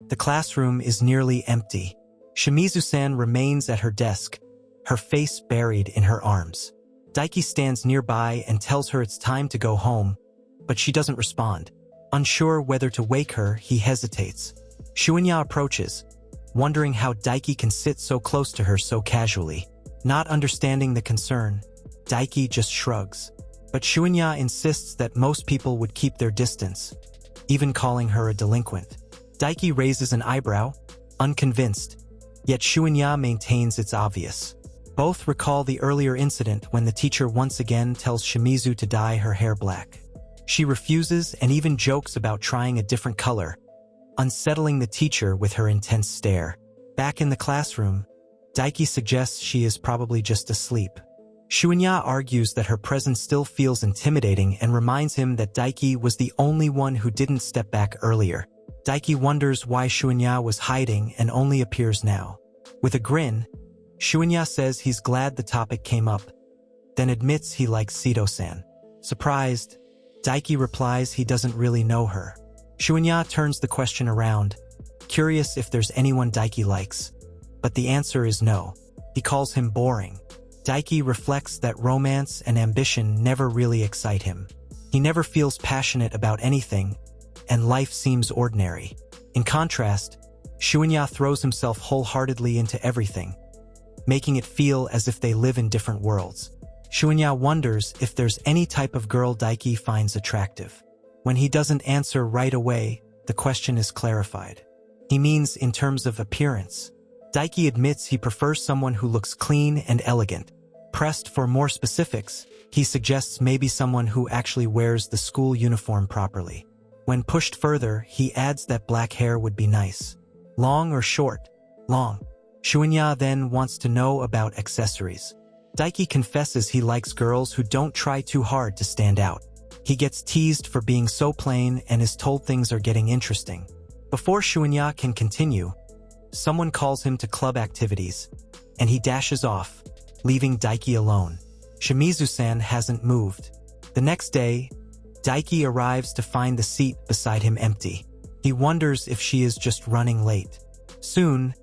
The classroom is nearly empty. Shimizu-san remains at her desk, her face buried in her arms. Daiki stands nearby and tells her it's time to go home, but she doesn't respond. Unsure whether to wake her, he hesitates. Shunya approaches, wondering how Daiki can sit so close to her so casually. Not understanding the concern, Daiki just shrugs. But Shunya insists that most people would keep their distance, even calling her a delinquent. Daiki raises an eyebrow, unconvinced, yet Shunya maintains it's obvious. Both recall the earlier incident when the teacher once again tells Shimizu to dye her hair black. She refuses and even jokes about trying a different color, unsettling the teacher with her intense stare. Back in the classroom, Daiki suggests she is probably just asleep. Shunya argues that her presence still feels intimidating and reminds him that Daiki was the only one who didn't step back earlier. Daiki wonders why Shunya was hiding and only appears now. With a grin, Shunya says he's glad the topic came up, then admits he likes Sito-san. Surprised, Daiki replies he doesn't really know her. Shunya turns the question around, curious if there's anyone Daiki likes, but the answer is no. He calls him boring. Daiki reflects that romance and ambition never really excite him. He never feels passionate about anything, and life seems ordinary. In contrast, Shunya throws himself wholeheartedly into everything, making it feel as if they live in different worlds. Shunya wonders if there's any type of girl Daiki finds attractive. When he doesn't answer right away, the question is clarified. He means in terms of appearance. Daiki admits he prefers someone who looks clean and elegant. Pressed for more specifics, he suggests maybe someone who actually wears the school uniform properly. When pushed further, he adds that black hair would be nice. Long or short? Long. Shunya then wants to know about accessories. Daiki confesses he likes girls who don't try too hard to stand out. He gets teased for being so plain and is told things are getting interesting. Before Shunya can continue, someone calls him to club activities, and he dashes off, leaving Daiki alone. Shimizu-san hasn't moved. The next day, Daiki arrives to find the seat beside him empty. He wonders if she is just running late. Soon,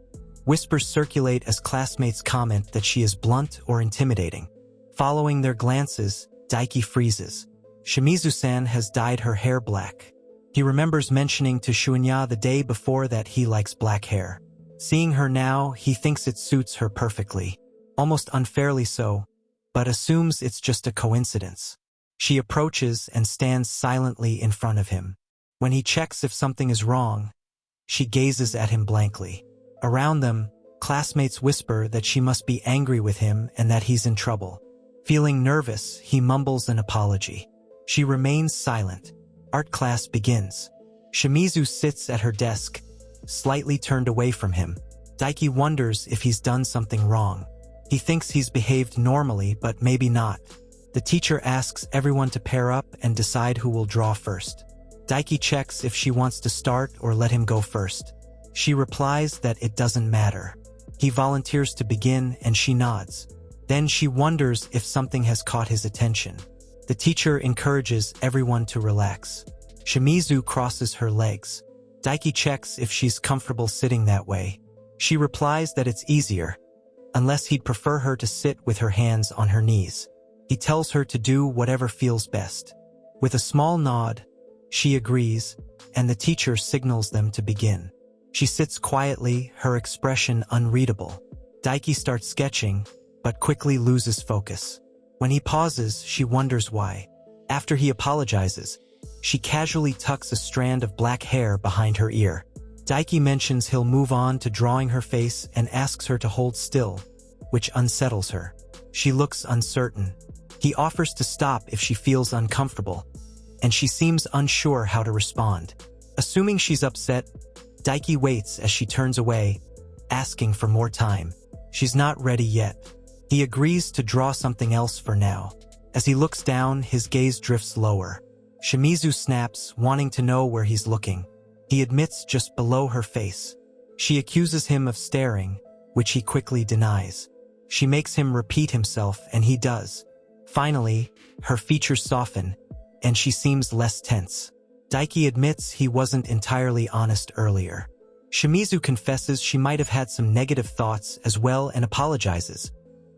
whispers circulate as classmates comment that she is blunt or intimidating. Following their glances, Daiki freezes. Shimizu-san has dyed her hair black. He remembers mentioning to Shunya the day before that he likes black hair. Seeing her now, he thinks it suits her perfectly. Almost unfairly so, but assumes it's just a coincidence. She approaches and stands silently in front of him. When he checks if something is wrong, she gazes at him blankly. Around them, classmates whisper that she must be angry with him and that he's in trouble. Feeling nervous, he mumbles an apology. She remains silent. Art class begins. Shimizu sits at her desk, slightly turned away from him. Daiki wonders if he's done something wrong. He thinks he's behaved normally, but maybe not. The teacher asks everyone to pair up and decide who will draw first. Daiki checks if she wants to start or let him go first. She replies that it doesn't matter. He volunteers to begin and she nods. Then she wonders if something has caught his attention. The teacher encourages everyone to relax. Shimizu crosses her legs. Daiki checks if she's comfortable sitting that way. She replies that it's easier, unless he'd prefer her to sit with her hands on her knees. He tells her to do whatever feels best. With a small nod, she agrees, and the teacher signals them to begin. She sits quietly, her expression unreadable. Daiki starts sketching, but quickly loses focus. When he pauses, she wonders why. After he apologizes, she casually tucks a strand of black hair behind her ear. Daiki mentions he'll move on to drawing her face and asks her to hold still, which unsettles her. She looks uncertain. He offers to stop if she feels uncomfortable, and she seems unsure how to respond. Assuming she's upset, Daiki waits as she turns away, asking for more time. She's not ready yet. He agrees to draw something else for now. As he looks down, his gaze drifts lower. Shimizu snaps, wanting to know where he's looking. He admits just below her face. She accuses him of staring, which he quickly denies. She makes him repeat himself, and he does. Finally, her features soften, and she seems less tense. Daiki admits he wasn't entirely honest earlier. Shimizu confesses she might have had some negative thoughts as well and apologizes,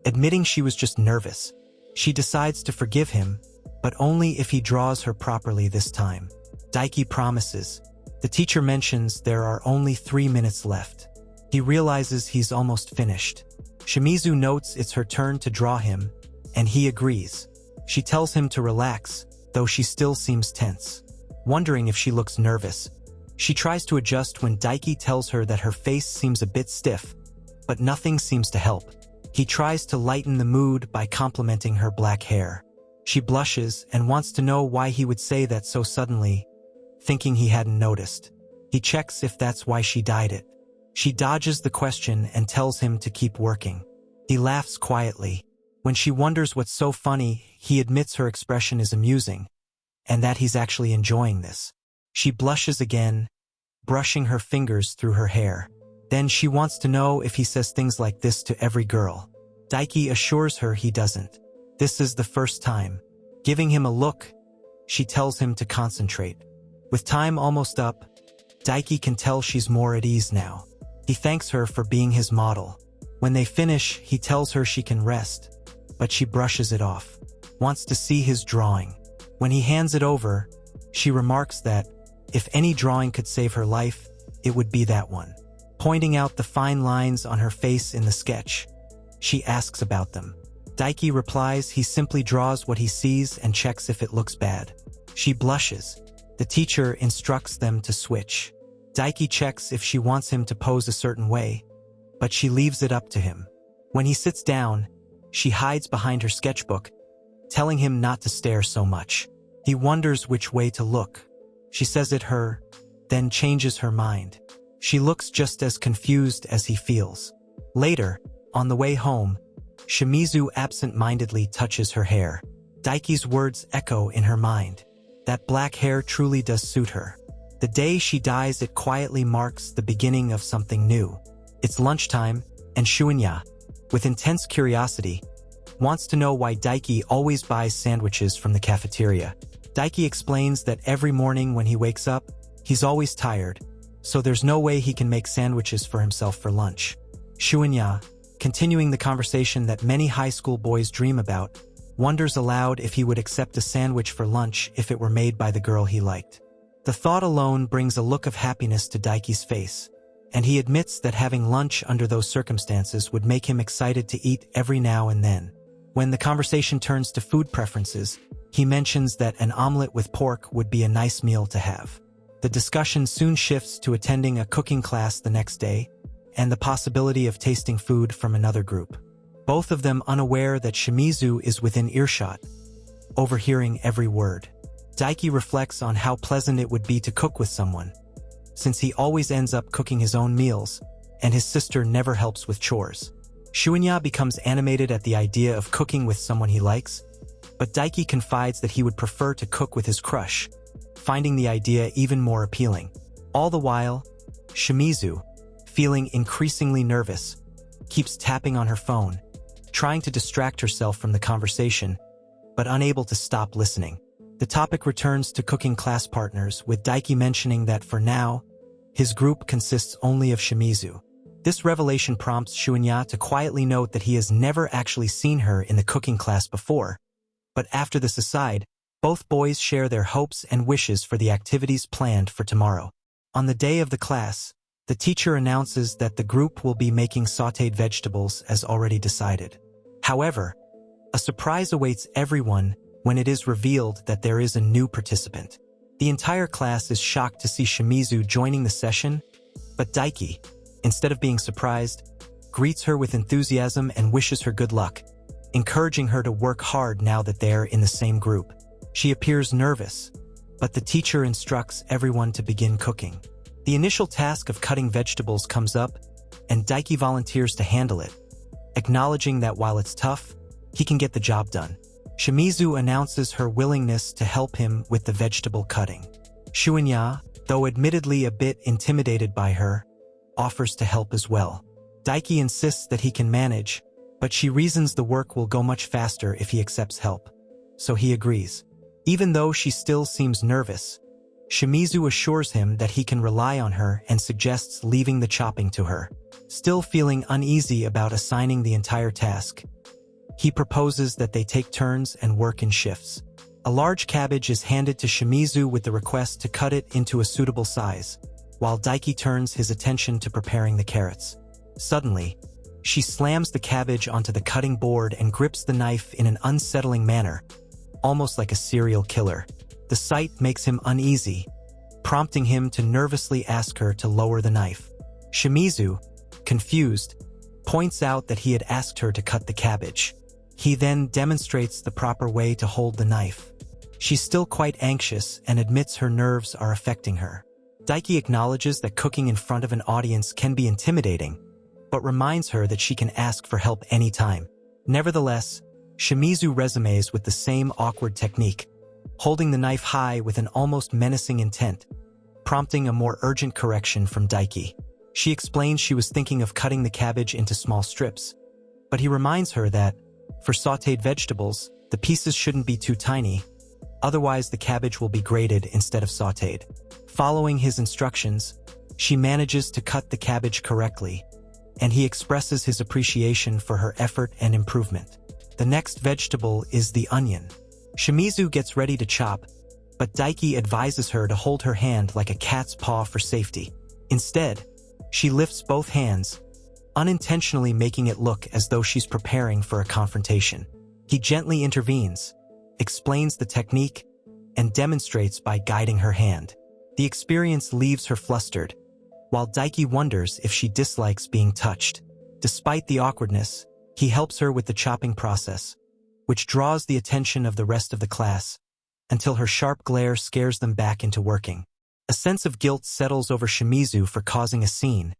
admitting she was just nervous. She decides to forgive him, but only if he draws her properly this time. Daiki promises. The teacher mentions there are only 3 minutes left. He realizes he's almost finished. Shimizu notes it's her turn to draw him, and he agrees. She tells him to relax, though she still seems tense. Wondering if she looks nervous, she tries to adjust when Daiki tells her that her face seems a bit stiff, but nothing seems to help. He tries to lighten the mood by complimenting her black hair. She blushes and wants to know why he would say that so suddenly, thinking he hadn't noticed. He checks if that's why she dyed it. She dodges the question and tells him to keep working. He laughs quietly. When she wonders what's so funny, he admits her expression is amusing, and that he's actually enjoying this. She blushes again, brushing her fingers through her hair. Then she wants to know if he says things like this to every girl. Daiki assures her he doesn't. This is the first time. Giving him a look, she tells him to concentrate. With time almost up, Daiki can tell she's more at ease now. He thanks her for being his model. When they finish, he tells her she can rest, but she brushes it off. Wants to see his drawing. When he hands it over, she remarks that, if any drawing could save her life, it would be that one. Pointing out the fine lines on her face in the sketch, she asks about them. Daiki replies he simply draws what he sees and checks if it looks bad. She blushes. The teacher instructs them to switch. Daiki checks if she wants him to pose a certain way, but she leaves it up to him. When he sits down, she hides behind her sketchbook, telling him not to stare so much. He wonders which way to look. She says it her, then changes her mind. She looks just as confused as he feels. Later, on the way home, Shimizu absent-mindedly touches her hair. Daiki's words echo in her mind. That black hair truly does suit her. The day she dyes it quietly marks the beginning of something new. It's lunchtime, and Shunya, with intense curiosity, wants to know why Daiki always buys sandwiches from the cafeteria. Daiki explains that every morning when he wakes up, he's always tired, so there's no way he can make sandwiches for himself for lunch. Shunya, continuing the conversation that many high school boys dream about, wonders aloud if he would accept a sandwich for lunch if it were made by the girl he liked. The thought alone brings a look of happiness to Daiki's face, and he admits that having lunch under those circumstances would make him excited to eat every now and then. When the conversation turns to food preferences, he mentions that an omelet with pork would be a nice meal to have. The discussion soon shifts to attending a cooking class the next day, and the possibility of tasting food from another group. Both of them unaware that Shimizu is within earshot, overhearing every word. Daiki reflects on how pleasant it would be to cook with someone, since he always ends up cooking his own meals, and his sister never helps with chores. Shunya becomes animated at the idea of cooking with someone he likes, but Daiki confides that he would prefer to cook with his crush, finding the idea even more appealing. All the while, Shimizu, feeling increasingly nervous, keeps tapping on her phone, trying to distract herself from the conversation, but unable to stop listening. The topic returns to cooking class partners, with Daiki mentioning that for now, his group consists only of Shimizu. This revelation prompts Shunya to quietly note that he has never actually seen her in the cooking class before, but after this aside, both boys share their hopes and wishes for the activities planned for tomorrow. On the day of the class, the teacher announces that the group will be making sautéed vegetables as already decided. However, a surprise awaits everyone when it is revealed that there is a new participant. The entire class is shocked to see Shimizu joining the session, but Daiki, instead of being surprised, greets her with enthusiasm and wishes her good luck, encouraging her to work hard now that they're in the same group. She appears nervous, but the teacher instructs everyone to begin cooking. The initial task of cutting vegetables comes up, and Daiki volunteers to handle it, acknowledging that while it's tough, he can get the job done. Shimizu announces her willingness to help him with the vegetable cutting. Shunya, though admittedly a bit intimidated by her, offers to help as well. Daiki insists that he can manage, but she reasons the work will go much faster if he accepts help. So he agrees. Even though she still seems nervous, Shimizu assures him that he can rely on her and suggests leaving the chopping to her. Still feeling uneasy about assigning the entire task, he proposes that they take turns and work in shifts. A large cabbage is handed to Shimizu with the request to cut it into a suitable size, while Daiki turns his attention to preparing the carrots. Suddenly, she slams the cabbage onto the cutting board and grips the knife in an unsettling manner, almost like a serial killer. The sight makes him uneasy, prompting him to nervously ask her to lower the knife. Shimizu, confused, points out that he had asked her to cut the cabbage. He then demonstrates the proper way to hold the knife. She's still quite anxious and admits her nerves are affecting her. Daiki acknowledges that cooking in front of an audience can be intimidating, but reminds her that she can ask for help anytime. Nevertheless, Shimizu resumes with the same awkward technique, holding the knife high with an almost menacing intent, prompting a more urgent correction from Daiki. She explains she was thinking of cutting the cabbage into small strips, but he reminds her that, for sautéed vegetables, the pieces shouldn't be too tiny, otherwise the cabbage will be grated instead of sautéed. Following his instructions, she manages to cut the cabbage correctly, and he expresses his appreciation for her effort and improvement. The next vegetable is the onion. Shimizu gets ready to chop, but Daiki advises her to hold her hand like a cat's paw for safety. Instead, she lifts both hands, unintentionally making it look as though she's preparing for a confrontation. He gently intervenes, explains the technique, and demonstrates by guiding her hand. The experience leaves her flustered, while Daiki wonders if she dislikes being touched. Despite the awkwardness, he helps her with the chopping process, which draws the attention of the rest of the class, until her sharp glare scares them back into working. A sense of guilt settles over Shimizu for causing a scene,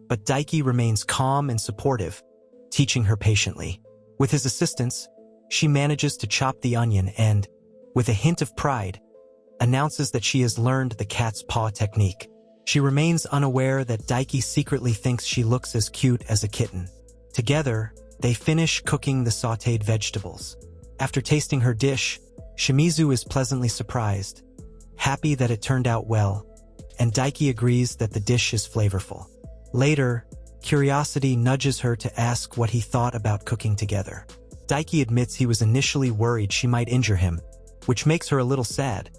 but Daiki remains calm and supportive, teaching her patiently. With his assistance, she manages to chop the onion and, with a hint of pride, announces that she has learned the cat's paw technique. She remains unaware that Daiki secretly thinks she looks as cute as a kitten. Together, they finish cooking the sautéed vegetables. After tasting her dish, Shimizu is pleasantly surprised, happy that it turned out well, and Daiki agrees that the dish is flavorful. Later, curiosity nudges her to ask what he thought about cooking together. Daiki admits he was initially worried she might injure him, which makes her a little sad,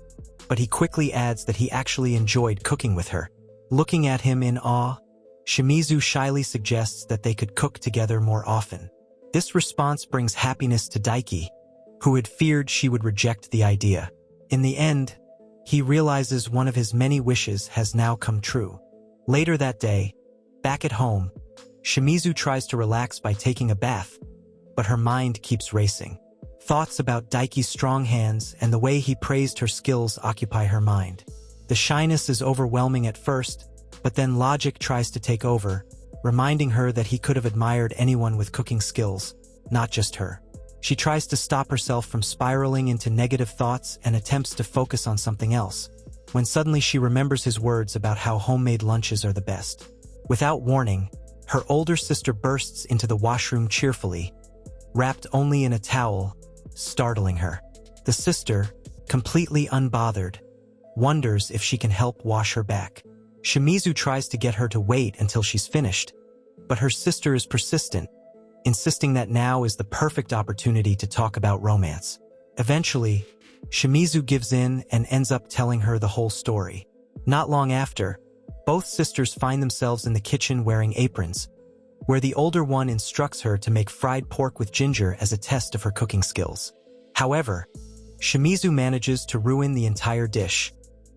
but he quickly adds that he actually enjoyed cooking with her. Looking at him in awe, Shimizu shyly suggests that they could cook together more often. This response brings happiness to Daiki, who had feared she would reject the idea. In the end, he realizes one of his many wishes has now come true. Later that day, back at home, Shimizu tries to relax by taking a bath, but her mind keeps racing. Thoughts about Daiki's strong hands and the way he praised her skills occupy her mind. The shyness is overwhelming at first, but then logic tries to take over, reminding her that he could have admired anyone with cooking skills, not just her. She tries to stop herself from spiraling into negative thoughts and attempts to focus on something else, when suddenly she remembers his words about how homemade lunches are the best. Without warning, her older sister bursts into the washroom cheerfully, wrapped only in a towel, startling her. The sister, completely unbothered, wonders if she can help wash her back. Shimizu tries to get her to wait until she's finished, but her sister is persistent, insisting that now is the perfect opportunity to talk about romance. Eventually, Shimizu gives in and ends up telling her the whole story. Not long after, both sisters find themselves in the kitchen wearing aprons, where the older one instructs her to make fried pork with ginger as a test of her cooking skills. However, Shimizu manages to ruin the entire dish,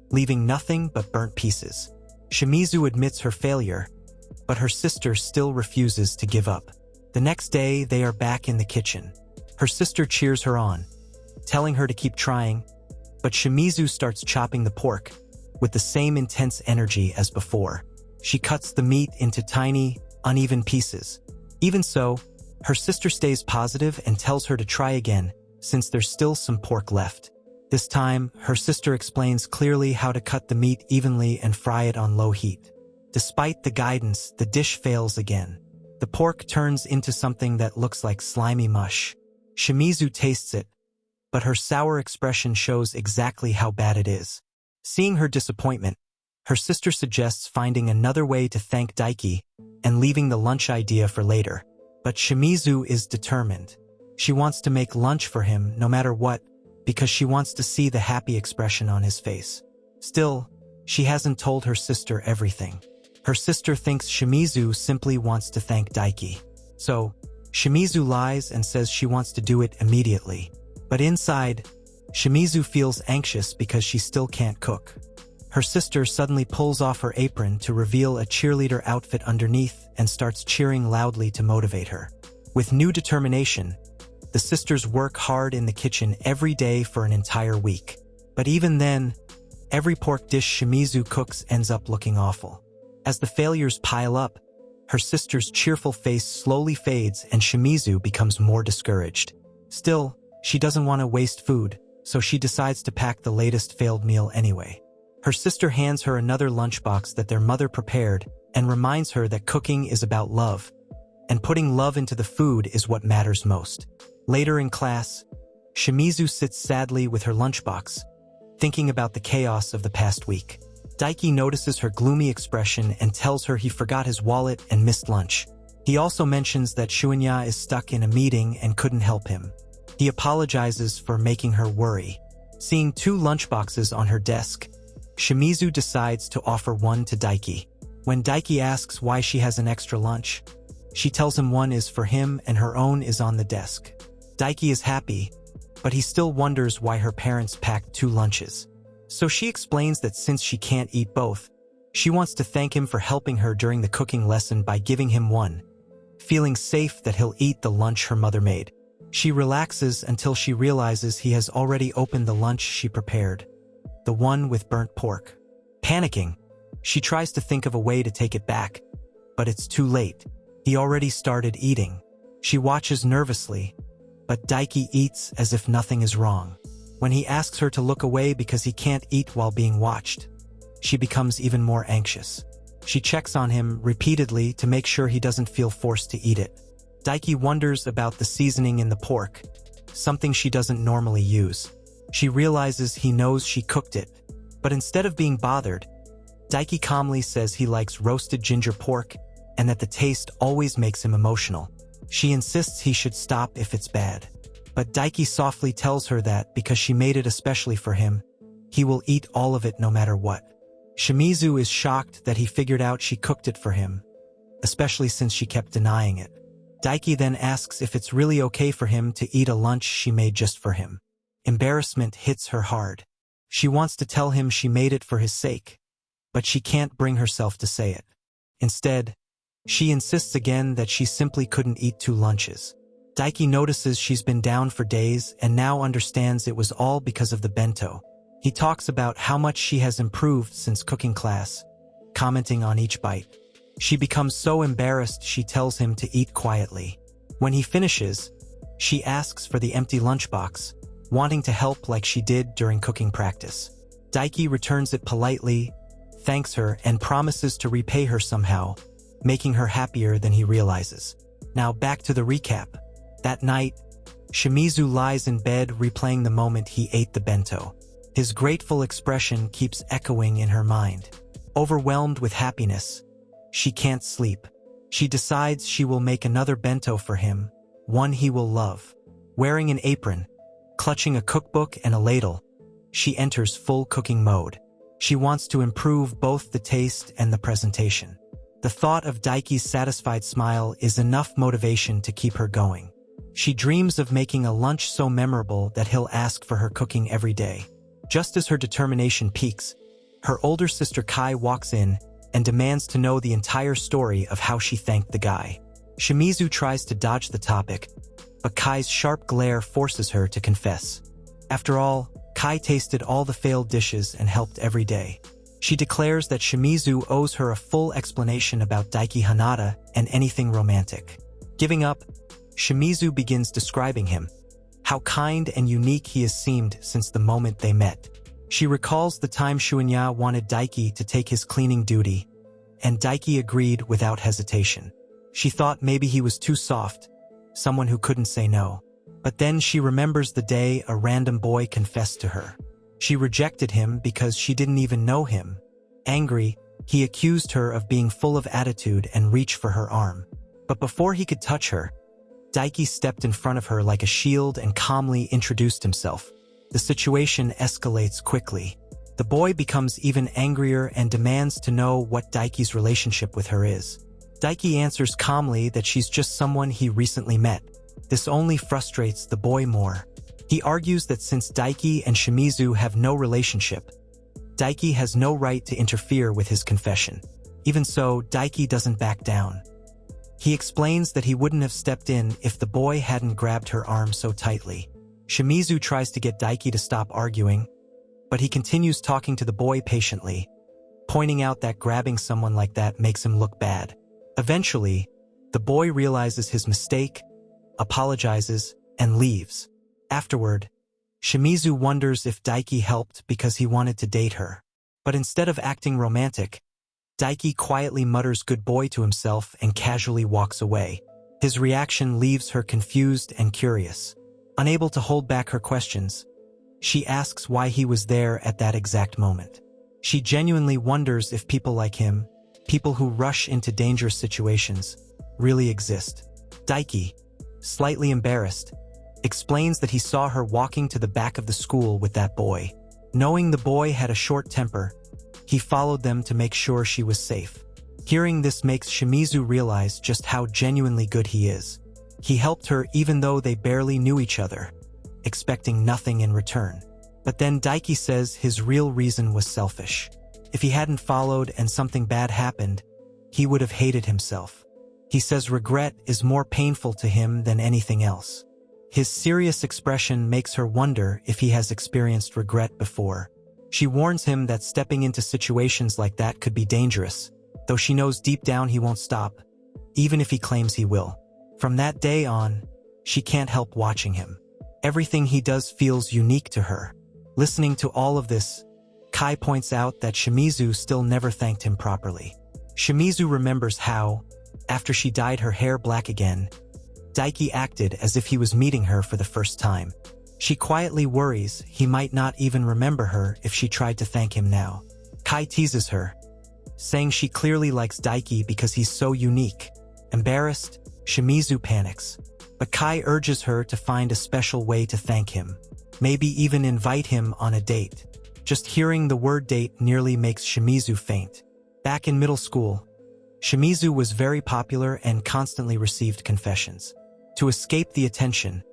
leaving nothing but burnt pieces. Shimizu admits her failure, but her sister still refuses to give up. The next day, they are back in the kitchen. Her sister cheers her on, telling her to keep trying, but Shimizu starts chopping the pork, with the same intense energy as before. She cuts the meat into tiny, uneven pieces. Even so, her sister stays positive and tells her to try again, since there's still some pork left. This time, her sister explains clearly how to cut the meat evenly and fry it on low heat. Despite the guidance, the dish fails again. The pork turns into something that looks like slimy mush. Shimizu tastes it, but her sour expression shows exactly how bad it is. Seeing her disappointment, her sister suggests finding another way to thank Daiki and leaving the lunch idea for later. But Shimizu is determined. She wants to make lunch for him no matter what because she wants to see the happy expression on his face. Still, she hasn't told her sister everything. Her sister thinks Shimizu simply wants to thank Daiki. So, Shimizu lies and says she wants to do it immediately. But inside, Shimizu feels anxious because she still can't cook. Her sister suddenly pulls off her apron to reveal a cheerleader outfit underneath and starts cheering loudly to motivate her. With new determination, the sisters work hard in the kitchen every day for an entire week. But even then, every pork dish Shimizu cooks ends up looking awful. As the failures pile up, her sister's cheerful face slowly fades and Shimizu becomes more discouraged. Still, she doesn't want to waste food, so she decides to pack the latest failed meal anyway. Her sister hands her another lunchbox that their mother prepared and reminds her that cooking is about love, and putting love into the food is what matters most. Later in class, Shimizu sits sadly with her lunchbox, thinking about the chaos of the past week. Daiki notices her gloomy expression and tells her he forgot his wallet and missed lunch. He also mentions that Shunya is stuck in a meeting and couldn't help him. He apologizes for making her worry. Seeing 2 lunchboxes on her desk, Shimizu decides to offer one to Daiki. When Daiki asks why she has an extra lunch, she tells him one is for him and her own is on the desk. Daiki is happy, but he still wonders why her parents packed 2 lunches. So she explains that since she can't eat both, she wants to thank him for helping her during the cooking lesson by giving him one, feeling safe that he'll eat the lunch her mother made. She relaxes until she realizes he has already opened the lunch she prepared, the one with burnt pork. Panicking, she tries to think of a way to take it back, but it's too late. He already started eating. She watches nervously, but Daiki eats as if nothing is wrong. When he asks her to look away because he can't eat while being watched, she becomes even more anxious. She checks on him repeatedly to make sure he doesn't feel forced to eat it. Daiki wonders about the seasoning in the pork, something she doesn't normally use. She realizes he knows she cooked it, but instead of being bothered, Daiki calmly says he likes roasted ginger pork and that the taste always makes him emotional. She insists he should stop if it's bad. But Daiki softly tells her that because she made it especially for him, he will eat all of it no matter what. Shimizu is shocked that he figured out she cooked it for him, especially since she kept denying it. Daiki then asks if it's really okay for him to eat a lunch she made just for him. Embarrassment hits her hard. She wants to tell him she made it for his sake, but she can't bring herself to say it. Instead, she insists again that she simply couldn't eat 2 lunches. Daiki notices she's been down for days and now understands it was all because of the bento. He talks about how much she has improved since cooking class, commenting on each bite. She becomes so embarrassed she tells him to eat quietly. When he finishes, she asks for the empty lunchbox, wanting to help like she did during cooking practice. Daiki returns it politely, thanks her, and promises to repay her somehow, making her happier than he realizes. Now back to the recap. That night, Shimizu lies in bed replaying the moment he ate the bento. His grateful expression keeps echoing in her mind. Overwhelmed with happiness, she can't sleep. She decides she will make another bento for him, one he will love. Wearing an apron, clutching a cookbook and a ladle, she enters full cooking mode. She wants to improve both the taste and the presentation. The thought of Daiki's satisfied smile is enough motivation to keep her going. She dreams of making a lunch so memorable that he'll ask for her cooking every day. Just as her determination peaks, her older sister Kai walks in and demands to know the entire story of how she thanked the guy. Shimizu tries to dodge the topic, but Kai's sharp glare forces her to confess. After all, Kai tasted all the failed dishes and helped every day. She declares that Shimizu owes her a full explanation about Daiki Hanada and anything romantic. Giving up, Shimizu begins describing him, how kind and unique he has seemed since the moment they met. She recalls the time Shunya wanted Daiki to take his cleaning duty, and Daiki agreed without hesitation. She thought maybe he was too soft, someone who couldn't say no. But then she remembers the day a random boy confessed to her. She rejected him because she didn't even know him. Angry, he accused her of being full of attitude and reached for her arm. But before he could touch her, Daiki stepped in front of her like a shield and calmly introduced himself. The situation escalates quickly. The boy becomes even angrier and demands to know what Daiki's relationship with her is. Daiki answers calmly that she's just someone he recently met. This only frustrates the boy more. He argues that since Daiki and Shimizu have no relationship, Daiki has no right to interfere with his confession. Even so, Daiki doesn't back down. He explains that he wouldn't have stepped in if the boy hadn't grabbed her arm so tightly. Shimizu tries to get Daiki to stop arguing, but he continues talking to the boy patiently, pointing out that grabbing someone like that makes him look bad. Eventually, the boy realizes his mistake, apologizes, and leaves. Afterward, Shimizu wonders if Daiki helped because he wanted to date her. But instead of acting romantic, Daiki quietly mutters "good boy" to himself and casually walks away. His reaction leaves her confused and curious. Unable to hold back her questions, she asks why he was there at that exact moment. She genuinely wonders if people like him, people who rush into dangerous situations, really exist. Daiki, slightly embarrassed, explains that he saw her walking to the back of the school with that boy. Knowing the boy had a short temper, he followed them to make sure she was safe. Hearing this makes Shimizu realize just how genuinely good he is. He helped her even though they barely knew each other, expecting nothing in return. But then Daiki says his real reason was selfish. If he hadn't followed and something bad happened, he would have hated himself. He says regret is more painful to him than anything else. His serious expression makes her wonder if he has experienced regret before. She warns him that stepping into situations like that could be dangerous, though she knows deep down he won't stop, even if he claims he will. From that day on, she can't help watching him. Everything he does feels unique to her. Listening to all of this, Kai points out that Shimizu still never thanked him properly. Shimizu remembers how, after she dyed her hair black again, Daiki acted as if he was meeting her for the first time. She quietly worries he might not even remember her if she tried to thank him now. Kai teases her, saying she clearly likes Daiki because he's so unique. Embarrassed, Shimizu panics, but Kai urges her to find a special way to thank him, maybe even invite him on a date. Just hearing the word date nearly makes Shimizu faint. Back in middle school, Shimizu was very popular and constantly received confessions. To escape the attention,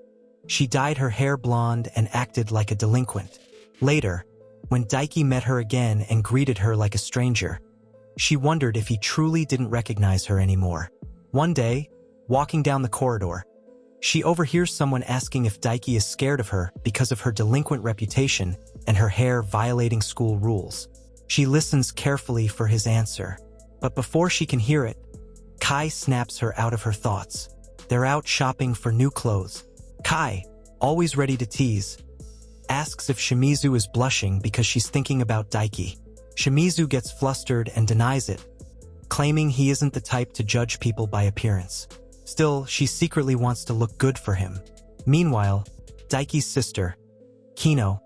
she dyed her hair blonde and acted like a delinquent. Later, when Daiki met her again and greeted her like a stranger, she wondered if he truly didn't recognize her anymore. One day, walking down the corridor, she overhears someone asking if Daiki is scared of her because of her delinquent reputation and her hair violating school rules. She listens carefully for his answer, but before she can hear it, Kai snaps her out of her thoughts. They're out shopping for new clothes. Kai, always ready to tease, asks if Shimizu is blushing because she's thinking about Daiki. Shimizu gets flustered and denies it, claiming he isn't the type to judge people by appearance. Still, she secretly wants to look good for him. Meanwhile, Daiki's sister, Kino,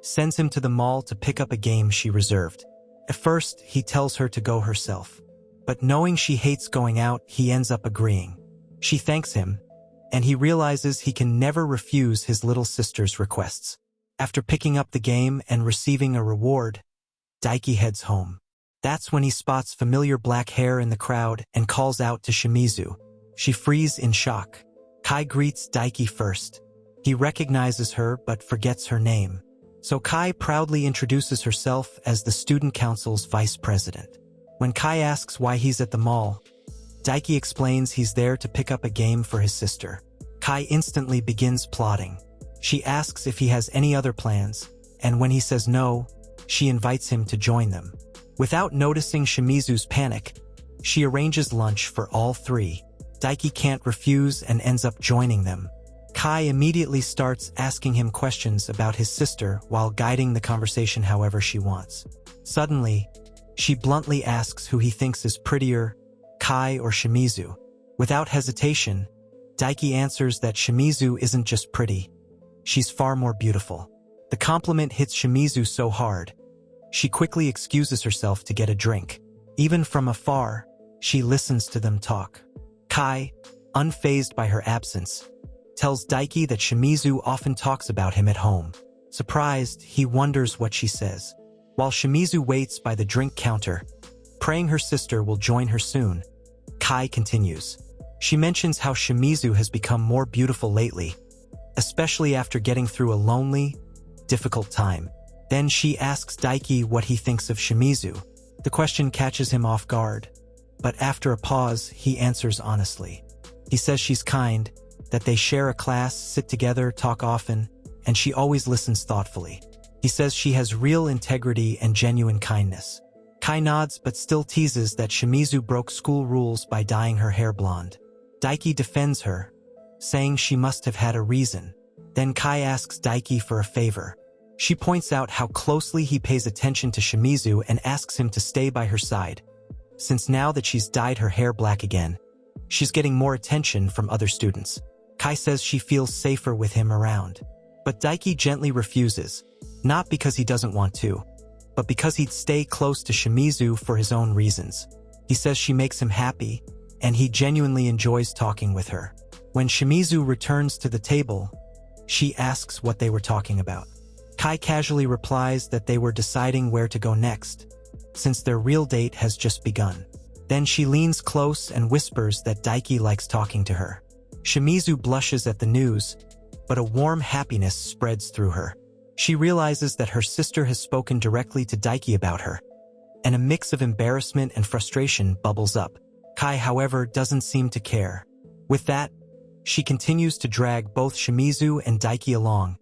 sends him to the mall to pick up a game she reserved. At first, he tells her to go herself, but knowing she hates going out, he ends up agreeing. She thanks him, and he realizes he can never refuse his little sister's requests. After picking up the game and receiving a reward, Daiki heads home. That's when he spots familiar black hair in the crowd and calls out to Shimizu. She freezes in shock. Kai greets Daiki first. He recognizes her but forgets her name. So Kai proudly introduces herself as the student council's vice president. When Kai asks why he's at the mall, Daiki explains he's there to pick up a game for his sister. Kai instantly begins plotting. She asks if he has any other plans, and when he says no, she invites him to join them. Without noticing Shimizu's panic, she arranges lunch for all three. Daiki can't refuse and ends up joining them. Kai immediately starts asking him questions about his sister while guiding the conversation however she wants. Suddenly, she bluntly asks who he thinks is prettier, Kai or Shimizu. Without hesitation, Daiki answers that Shimizu isn't just pretty, she's far more beautiful. The compliment hits Shimizu so hard. She quickly excuses herself to get a drink. Even from afar, she listens to them talk. Kai, unfazed by her absence, tells Daiki that Shimizu often talks about him at home. Surprised, he wonders what she says. While Shimizu waits by the drink counter, praying her sister will join her soon, Kai continues. She mentions how Shimizu has become more beautiful lately, especially after getting through a lonely, difficult time. Then she asks Daiki what he thinks of Shimizu. The question catches him off guard, but after a pause, he answers honestly. He says she's kind, that they share a class, sit together, talk often, and she always listens thoughtfully. He says she has real integrity and genuine kindness. Kai nods but still teases that Shimizu broke school rules by dyeing her hair blonde. Daiki defends her, saying she must have had a reason. Then Kai asks Daiki for a favor. She points out how closely he pays attention to Shimizu and asks him to stay by her side, since now that she's dyed her hair black again, she's getting more attention from other students. Kai says she feels safer with him around. But Daiki gently refuses, not because he doesn't want to, but because he'd stay close to Shimizu for his own reasons. He says she makes him happy, and he genuinely enjoys talking with her. When Shimizu returns to the table, she asks what they were talking about. Kai casually replies that they were deciding where to go next, since their real date has just begun. Then she leans close and whispers that Daiki likes talking to her. Shimizu blushes at the news, but a warm happiness spreads through her. She realizes that her sister has spoken directly to Daiki about her, and a mix of embarrassment and frustration bubbles up. Kai, however, doesn't seem to care. With that, she continues to drag both Shimizu and Daiki along,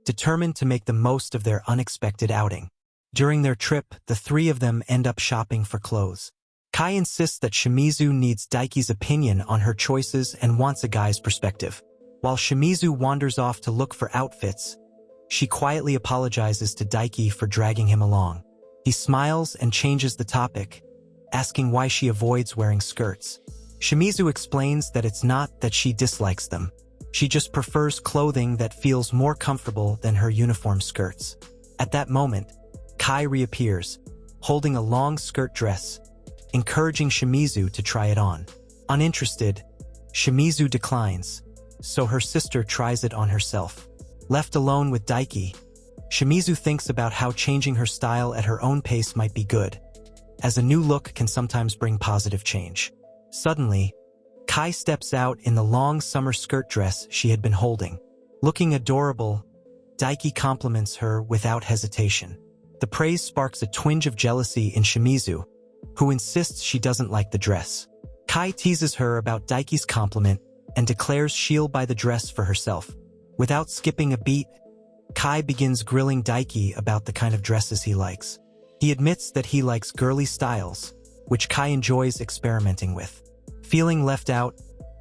determined to make the most of their unexpected outing. During their trip, the three of them end up shopping for clothes. Kai insists that Shimizu needs Daiki's opinion on her choices and wants a guy's perspective. While Shimizu wanders off to look for outfits, she quietly apologizes to Daiki for dragging him along. He smiles and changes the topic, asking why she avoids wearing skirts. Shimizu explains that it's not that she dislikes them. She just prefers clothing that feels more comfortable than her uniform skirts. At that moment, Kai reappears, holding a long skirt dress, encouraging Shimizu to try it on. Uninterested, Shimizu declines, so her sister tries it on herself. Left alone with Daiki, Shimizu thinks about how changing her style at her own pace might be good, as a new look can sometimes bring positive change. Suddenly, Kai steps out in the long summer skirt dress she had been holding. Looking adorable, Daiki compliments her without hesitation. The praise sparks a twinge of jealousy in Shimizu, who insists she doesn't like the dress. Kai teases her about Daiki's compliment and declares she'll buy the dress for herself. Without skipping a beat, Kai begins grilling Daiki about the kind of dresses he likes. He admits that he likes girly styles, which Kai enjoys experimenting with. Feeling left out,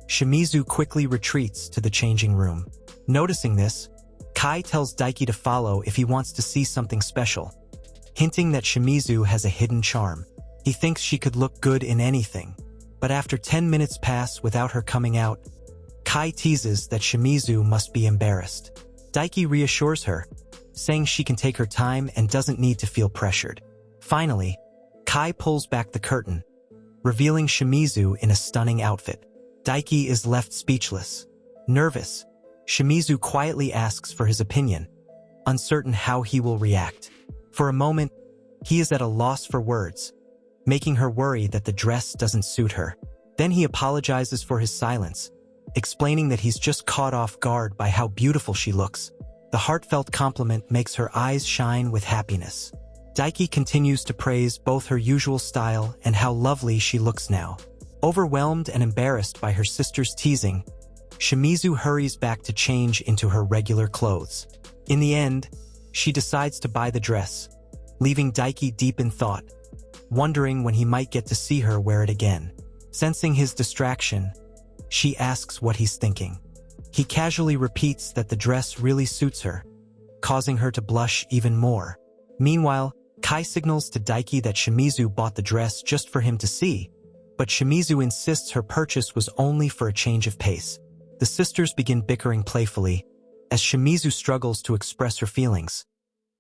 Shimizu quickly retreats to the changing room. Noticing this, Kai tells Daiki to follow if he wants to see something special, hinting that Shimizu has a hidden charm. He thinks she could look good in anything, but after 10 minutes pass without her coming out, Kai teases that Shimizu must be embarrassed. Daiki reassures her, saying she can take her time and doesn't need to feel pressured. Finally, Kai pulls back the curtain, revealing Shimizu in a stunning outfit. Daiki is left speechless. Nervous, Shimizu quietly asks for his opinion, uncertain how he will react. For a moment, he is at a loss for words, making her worry that the dress doesn't suit her. Then he apologizes for his silence, explaining that he's just caught off guard by how beautiful she looks. The heartfelt compliment makes her eyes shine with happiness. Daiki continues to praise both her usual style and how lovely she looks now. Overwhelmed and embarrassed by her sister's teasing, Shimizu hurries back to change into her regular clothes. In the end, she decides to buy the dress, leaving Daiki deep in thought, wondering when he might get to see her wear it again. Sensing his distraction, she asks what he's thinking. He casually repeats that the dress really suits her, causing her to blush even more. Meanwhile, Kai signals to Daiki that Shimizu bought the dress just for him to see, but Shimizu insists her purchase was only for a change of pace. The sisters begin bickering playfully, as Shimizu struggles to express her feelings.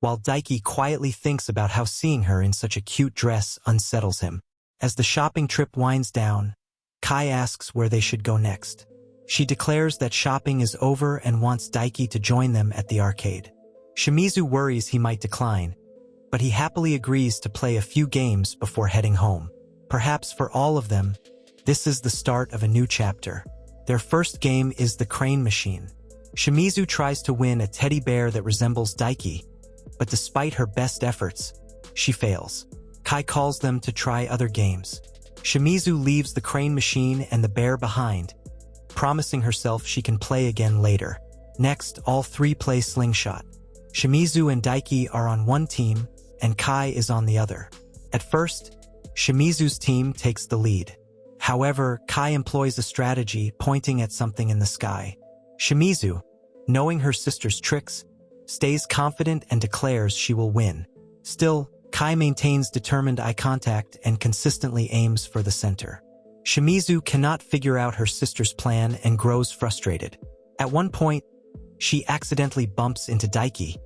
while Daiki quietly thinks about how seeing her in such a cute dress unsettles him. As the shopping trip winds down, Kai asks where they should go next. She declares that shopping is over and wants Daiki to join them at the arcade. Shimizu worries he might decline, but he happily agrees to play a few games before heading home. Perhaps for all of them, this is the start of a new chapter. Their first game is the crane machine. Shimizu tries to win a teddy bear that resembles Daiki, but despite her best efforts, she fails. Kai calls them to try other games. Shimizu leaves the crane machine and the bear behind, promising herself she can play again later. Next, all three play slingshot. Shimizu and Daiki are on one team, and Kai is on the other. At first, Shimizu's team takes the lead. However, Kai employs a strategy pointing at something in the sky. Shimizu, knowing her sister's tricks, stays confident and declares she will win. Still, Kai maintains determined eye contact and consistently aims for the center. Shimizu cannot figure out her sister's plan and grows frustrated. At one point, she accidentally bumps into Daiki,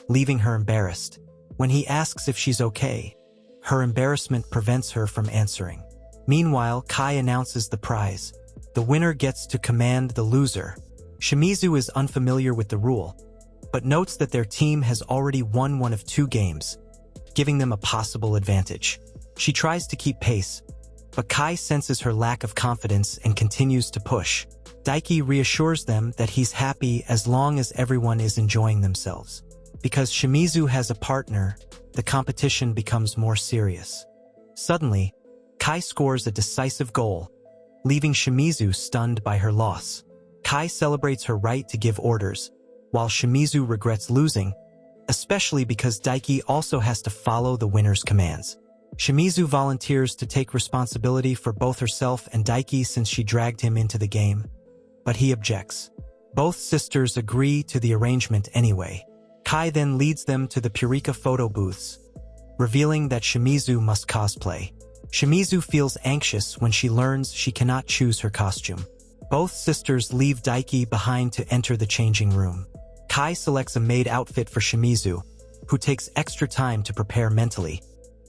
leaving her embarrassed. When he asks if she's okay, her embarrassment prevents her from answering. Meanwhile, Kai announces the prize. The winner gets to command the loser. Shimizu is unfamiliar with the rule, but notes that their team has already won one of 2 games, giving them a possible advantage. She tries to keep pace, but Kai senses her lack of confidence and continues to push. Daiki reassures them that he's happy as long as everyone is enjoying themselves. Because Shimizu has a partner, the competition becomes more serious. Suddenly, Kai scores a decisive goal, leaving Shimizu stunned by her loss. Kai celebrates her right to give orders, while Shimizu regrets losing, especially because Daiki also has to follow the winner's commands. Shimizu volunteers to take responsibility for both herself and Daiki since she dragged him into the game, but he objects. Both sisters agree to the arrangement anyway. Kai then leads them to the Purika photo booths, revealing that Shimizu must cosplay. Shimizu feels anxious when she learns she cannot choose her costume. Both sisters leave Daiki behind to enter the changing room. Kai selects a maid outfit for Shimizu, who takes extra time to prepare mentally,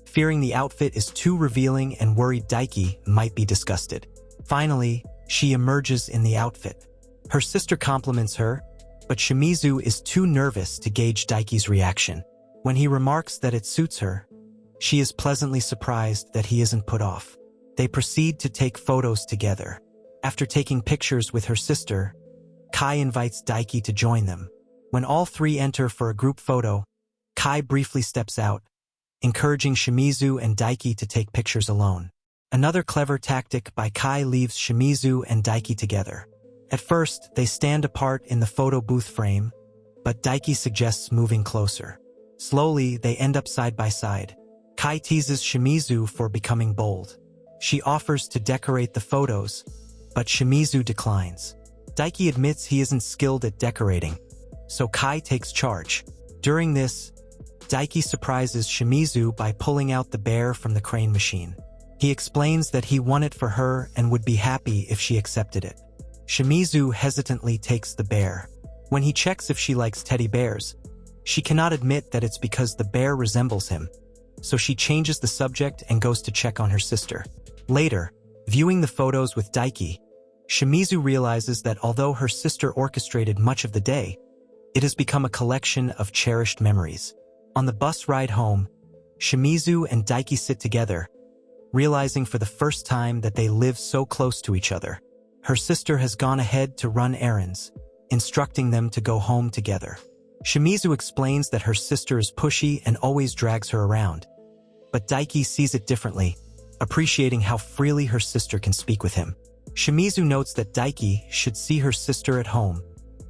fearing the outfit is too revealing and worried Daiki might be disgusted. Finally, she emerges in the outfit. Her sister compliments her, but Shimizu is too nervous to gauge Daiki's reaction. When he remarks that it suits her, she is pleasantly surprised that he isn't put off. They proceed to take photos together. After taking pictures with her sister, Kai invites Daiki to join them. When all three enter for a group photo, Kai briefly steps out, encouraging Shimizu and Daiki to take pictures alone. Another clever tactic by Kai leaves Shimizu and Daiki together. At first, they stand apart in the photo booth frame, but Daiki suggests moving closer. Slowly, they end up side by side. Kai teases Shimizu for becoming bold. She offers to decorate the photos, but Shimizu declines. Daiki admits he isn't skilled at decorating, so Kai takes charge. During this, Daiki surprises Shimizu by pulling out the bear from the crane machine. He explains that he won it for her and would be happy if she accepted it. Shimizu hesitantly takes the bear. When he checks if she likes teddy bears, she cannot admit that it's because the bear resembles him, so she changes the subject and goes to check on her sister. Later, viewing the photos with Daiki, Shimizu realizes that although her sister orchestrated much of the day, it has become a collection of cherished memories. On the bus ride home, Shimizu and Daiki sit together, realizing for the first time that they live so close to each other. Her sister has gone ahead to run errands, instructing them to go home together. Shimizu explains that her sister is pushy and always drags her around, but Daiki sees it differently, appreciating how freely her sister can speak with him. Shimizu notes that Daiki should see her sister at home,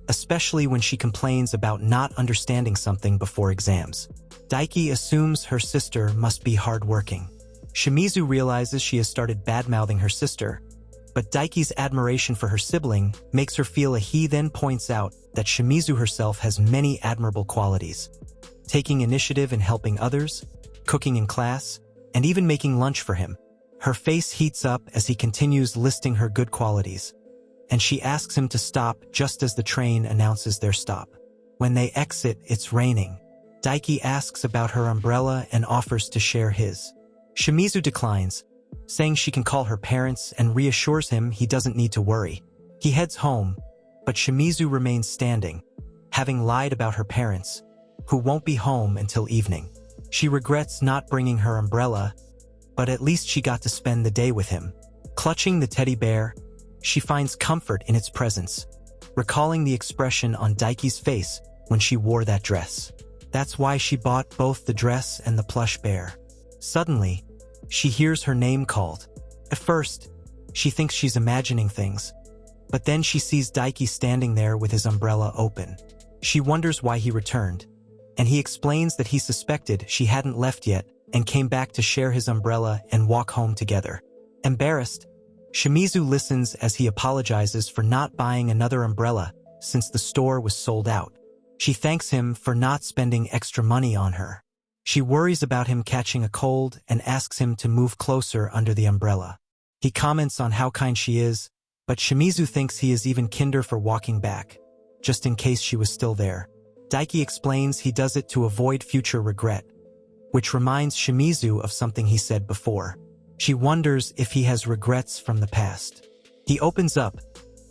especially when she complains about not understanding something before exams. Daiki assumes her sister must be hardworking. Shimizu realizes she has started bad-mouthing her sister, but Daiki's admiration for her sibling makes her feel he then points out that Shimizu herself has many admirable qualities. Taking initiative in helping others, cooking in class, and even making lunch for him. Her face heats up as he continues listing her good qualities, and she asks him to stop just as the train announces their stop. When they exit, it's raining. Daiki asks about her umbrella and offers to share his. Shimizu declines, saying she can call her parents and reassures him he doesn't need to worry. He heads home, but Shimizu remains standing, having lied about her parents, who won't be home until evening. She regrets not bringing her umbrella, but at least she got to spend the day with him. Clutching the teddy bear, she finds comfort in its presence, recalling the expression on Daiki's face when she wore that dress. That's why she bought both the dress and the plush bear. Suddenly, she hears her name called. At first, she thinks she's imagining things, but then she sees Daiki standing there with his umbrella open. She wonders why he returned, and he explains that he suspected she hadn't left yet and came back to share his umbrella and walk home together. Embarrassed, Shimizu listens as he apologizes for not buying another umbrella since the store was sold out. She thanks him for not spending extra money on her. She worries about him catching a cold and asks him to move closer under the umbrella. He comments on how kind she is, but Shimizu thinks he is even kinder for walking back, just in case she was still there. Daiki explains he does it to avoid future regret, which reminds Shimizu of something he said before. She wonders if he has regrets from the past. He opens up,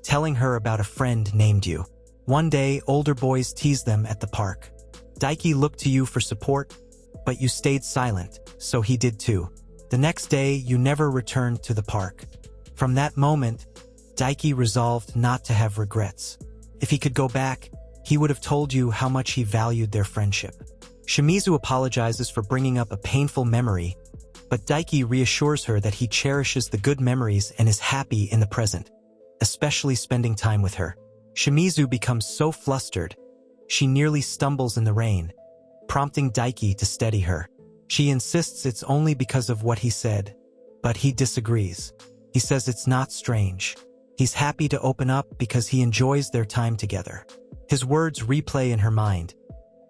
telling her about a friend named Yu. One day, older boys tease them at the park. Daiki looked to you for support, but you stayed silent, so he did too. The next day, you never returned to the park. From that moment, Daiki resolved not to have regrets. If he could go back, he would have told you how much he valued their friendship. Shimizu apologizes for bringing up a painful memory, but Daiki reassures her that he cherishes the good memories and is happy in the present, especially spending time with her. Shimizu becomes so flustered, she nearly stumbles in the rain, prompting Daiki to steady her. She insists it's only because of what he said, but he disagrees. He says it's not strange. He's happy to open up because he enjoys their time together. His words replay in her mind,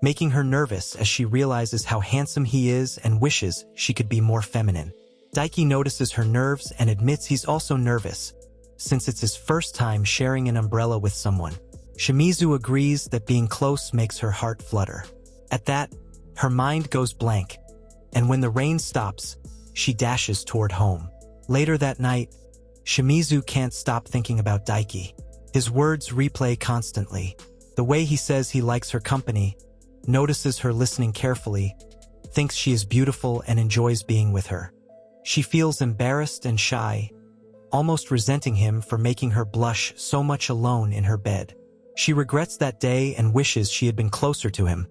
making her nervous as she realizes how handsome he is and wishes she could be more feminine. Daiki notices her nerves and admits he's also nervous, since it's his first time sharing an umbrella with someone. Shimizu agrees that being close makes her heart flutter. At that, her mind goes blank, and when the rain stops, she dashes toward home. Later that night, Shimizu can't stop thinking about Daiki. His words replay constantly. The way he says he likes her company, notices her listening carefully, thinks she is beautiful and enjoys being with her. She feels embarrassed and shy, almost resenting him for making her blush so much alone in her bed. She regrets that day and wishes she had been closer to him,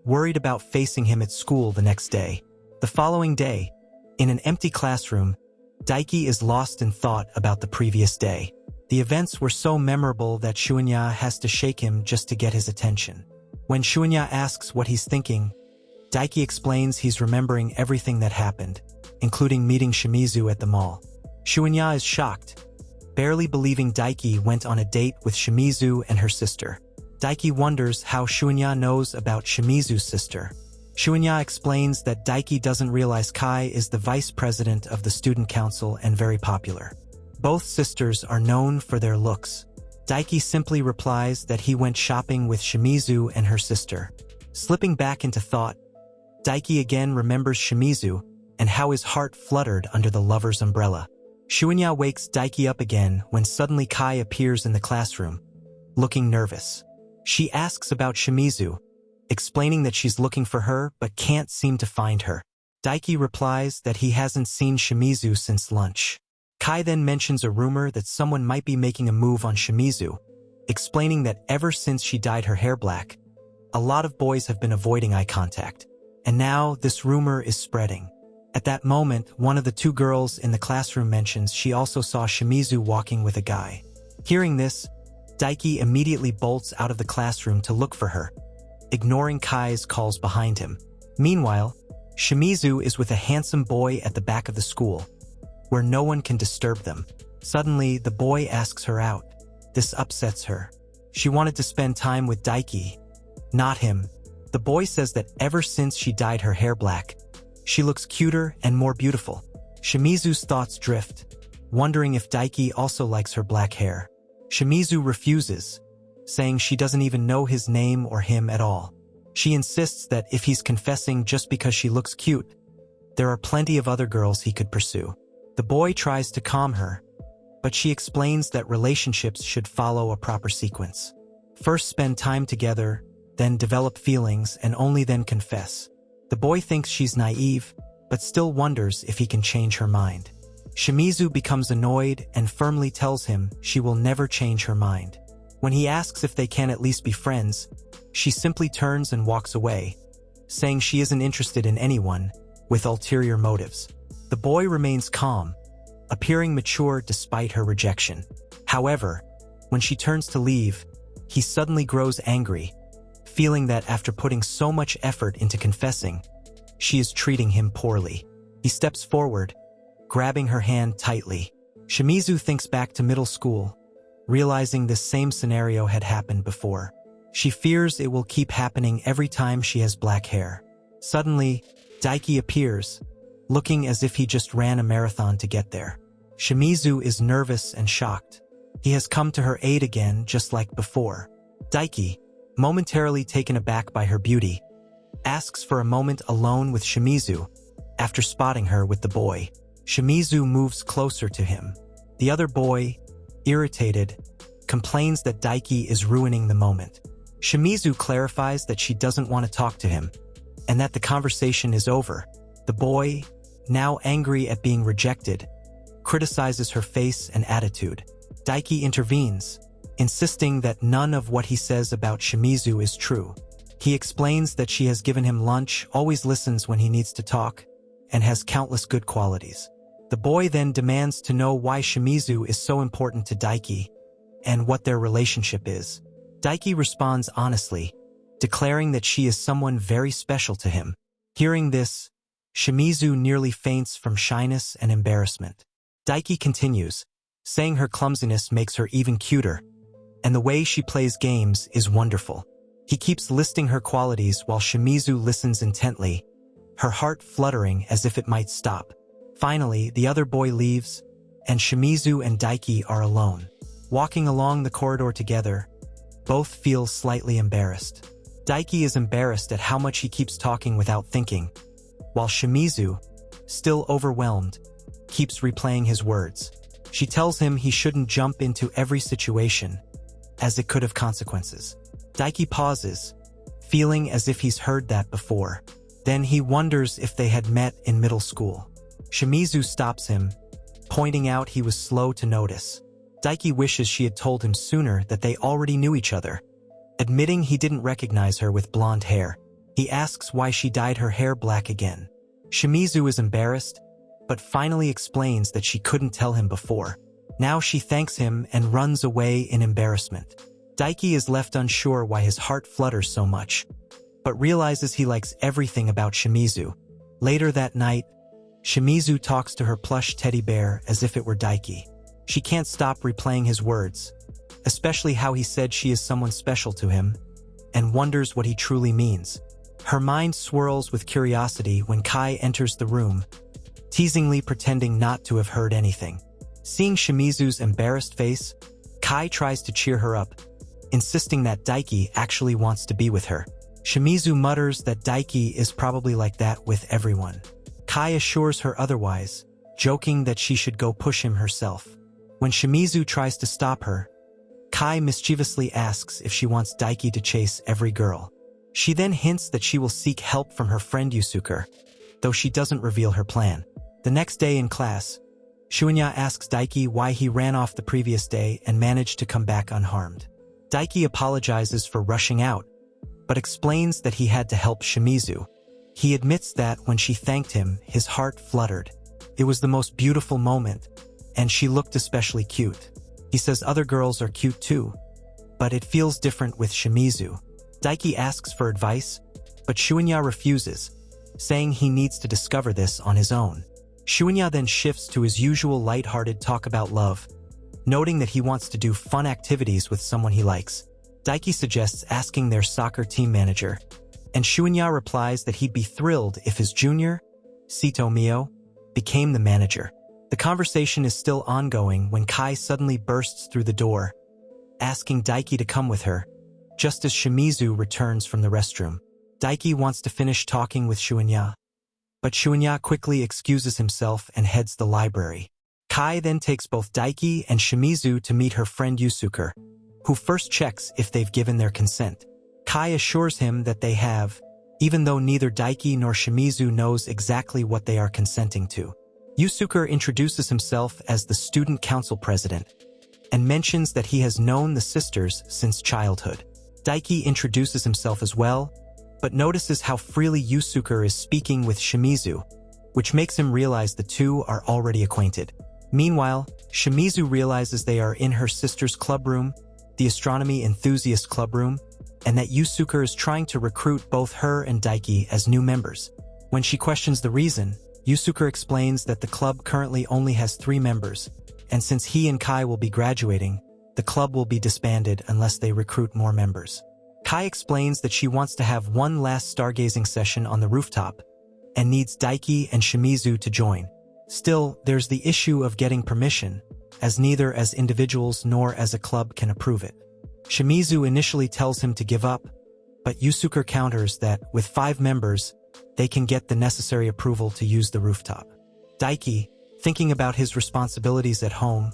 worried about facing him at school the next day. The following day, in an empty classroom, Daiki is lost in thought about the previous day. The events were so memorable that Shunya has to shake him just to get his attention. When Shunya asks what he's thinking, Daiki explains he's remembering everything that happened, including meeting Shimizu at the mall. Shunya is shocked, barely believing Daiki went on a date with Shimizu and her sister. Daiki wonders how Shunya knows about Shimizu's sister. Shunya explains that Daiki doesn't realize Kai is the vice president of the student council and very popular. Both sisters are known for their looks. Daiki simply replies that he went shopping with Shimizu and her sister. Slipping back into thought, Daiki again remembers Shimizu and how his heart fluttered under the lover's umbrella. Shunya wakes Daiki up again when suddenly Kai appears in the classroom, looking nervous. She asks about Shimizu, explaining that she's looking for her but can't seem to find her. Daiki replies that he hasn't seen Shimizu since lunch. Kai then mentions a rumor that someone might be making a move on Shimizu, explaining that ever since she dyed her hair black, a lot of boys have been avoiding eye contact, and now this rumor is spreading. At that moment, one of the two girls in the classroom mentions she also saw Shimizu walking with a guy. Hearing this, Daiki immediately bolts out of the classroom to look for her, ignoring Kai's calls behind him. Meanwhile, Shimizu is with a handsome boy at the back of the school, where no one can disturb them. Suddenly, the boy asks her out. This upsets her. She wanted to spend time with Daiki, not him. The boy says that ever since she dyed her hair black, she looks cuter and more beautiful. Shimizu's thoughts drift, wondering if Daiki also likes her black hair. Shimizu refuses, saying she doesn't even know his name or him at all. She insists that if he's confessing just because she looks cute, there are plenty of other girls he could pursue. The boy tries to calm her, but she explains that relationships should follow a proper sequence. First spend time together, then develop feelings, and only then confess. The boy thinks she's naive, but still wonders if he can change her mind. Shimizu becomes annoyed and firmly tells him she will never change her mind. When he asks if they can at least be friends, she simply turns and walks away, saying she isn't interested in anyone with ulterior motives. The boy remains calm, appearing mature despite her rejection. However, when she turns to leave, he suddenly grows angry, feeling that after putting so much effort into confessing, she is treating him poorly. He steps forward, grabbing her hand tightly. Shimizu thinks back to middle school, realizing this same scenario had happened before. She fears it will keep happening every time she has black hair. Suddenly, Daiki appears, looking as if he just ran a marathon to get there. Shimizu is nervous and shocked. He has come to her aid again, just like before. Daiki, momentarily taken aback by her beauty, asks for a moment alone with Shimizu after spotting her with the boy. Shimizu moves closer to him. The other boy, irritated, complains that Daiki is ruining the moment. Shimizu clarifies that she doesn't want to talk to him, and that the conversation is over. The boy, now angry at being rejected, criticizes her face and attitude. Daiki intervenes, insisting that none of what he says about Shimizu is true. He explains that she has given him lunch, always listens when he needs to talk, and has countless good qualities. The boy then demands to know why Shimizu is so important to Daiki, and what their relationship is. Daiki responds honestly, declaring that she is someone very special to him. Hearing this, Shimizu nearly faints from shyness and embarrassment. Daiki continues, saying her clumsiness makes her even cuter, and the way she plays games is wonderful. He keeps listing her qualities while Shimizu listens intently, her heart fluttering as if it might stop. Finally, the other boy leaves, and Shimizu and Daiki are alone. Walking along the corridor together, both feel slightly embarrassed. Daiki is embarrassed at how much he keeps talking without thinking, while Shimizu, still overwhelmed, keeps replaying his words. She tells him he shouldn't jump into every situation, as it could have consequences. Daiki pauses, feeling as if he's heard that before. Then he wonders if they had met in middle school. Shimizu stops him, pointing out he was slow to notice. Daiki wishes she had told him sooner that they already knew each other. Admitting he didn't recognize her with blonde hair, he asks why she dyed her hair black again. Shimizu is embarrassed, but finally explains that she couldn't tell him before. Now she thanks him and runs away in embarrassment. Daiki is left unsure why his heart flutters so much, but realizes he likes everything about Shimizu. Later that night, Shimizu talks to her plush teddy bear as if it were Daiki. She can't stop replaying his words, especially how he said she is someone special to him, and wonders what he truly means. Her mind swirls with curiosity when Kai enters the room, teasingly pretending not to have heard anything. Seeing Shimizu's embarrassed face, Kai tries to cheer her up, insisting that Daiki actually wants to be with her. Shimizu mutters that Daiki is probably like that with everyone. Kai assures her otherwise, joking that she should go push him herself. When Shimizu tries to stop her, Kai mischievously asks if she wants Daiki to chase every girl. She then hints that she will seek help from her friend Yusuke, though she doesn't reveal her plan. The next day in class, Shunya asks Daiki why he ran off the previous day and managed to come back unharmed. Daiki apologizes for rushing out, but explains that he had to help Shimizu. He admits that when she thanked him, his heart fluttered. It was the most beautiful moment, and she looked especially cute. He says other girls are cute too, but it feels different with Shimizu. Daiki asks for advice, but Shunya refuses, saying he needs to discover this on his own. Shunya then shifts to his usual light-hearted talk about love, noting that he wants to do fun activities with someone he likes. Daiki suggests asking their soccer team manager, and Shunya replies that he'd be thrilled if his junior, Sito Mio, became the manager. The conversation is still ongoing when Kai suddenly bursts through the door, asking Daiki to come with her, just as Shimizu returns from the restroom. Daiki wants to finish talking with Shunya, but Shunya quickly excuses himself and heads to the library. Kai then takes both Daiki and Shimizu to meet her friend Yusuke, who first checks if they've given their consent. Kai assures him that they have, even though neither Daiki nor Shimizu knows exactly what they are consenting to. Yusuke introduces himself as the student council president and mentions that he has known the sisters since childhood. Daiki introduces himself as well, but notices how freely Yusuke is speaking with Shimizu, which makes him realize the two are already acquainted. Meanwhile, Shimizu realizes they are in her sister's clubroom, the astronomy enthusiast clubroom, and that Yusuke is trying to recruit both her and Daiki as new members. When she questions the reason, Yusuke explains that the club currently only has 3 members, and since he and Kai will be graduating, the club will be disbanded unless they recruit more members. Kai explains that she wants to have one last stargazing session on the rooftop, and needs Daiki and Shimizu to join. Still, there's the issue of getting permission, as neither as individuals nor as a club can approve it. Shimizu initially tells him to give up, but Yusuke counters that, with 5 members, they can get the necessary approval to use the rooftop. Daiki, thinking about his responsibilities at home,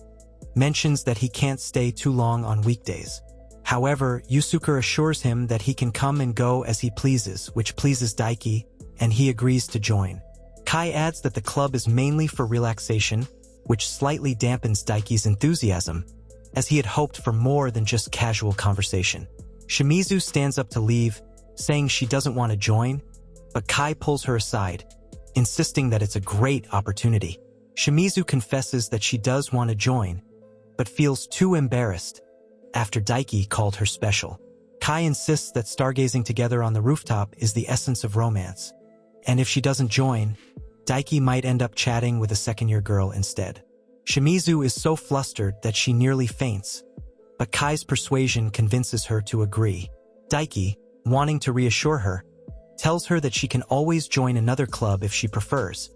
mentions that he can't stay too long on weekdays. However, Yusuke assures him that he can come and go as he pleases, which pleases Daiki, and he agrees to join. Kai adds that the club is mainly for relaxation, which slightly dampens Daiki's enthusiasm, as he had hoped for more than just casual conversation. Shimizu stands up to leave, saying she doesn't want to join, but Kai pulls her aside, insisting that it's a great opportunity. Shimizu confesses that she does want to join, but feels too embarrassed after Daiki called her special. Kai insists that stargazing together on the rooftop is the essence of romance, and if she doesn't join, Daiki might end up chatting with a second-year girl instead. Shimizu is so flustered that she nearly faints, but Kai's persuasion convinces her to agree. Daiki, wanting to reassure her, tells her that she can always join another club if she prefers,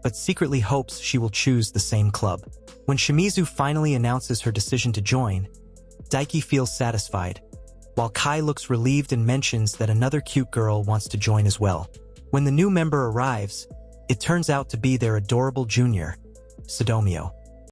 but secretly hopes she will choose the same club. When Shimizu finally announces her decision to join, Daiki feels satisfied, while Kai looks relieved and mentions that another cute girl wants to join as well. When the new member arrives, it turns out to be their adorable junior, Sodomio.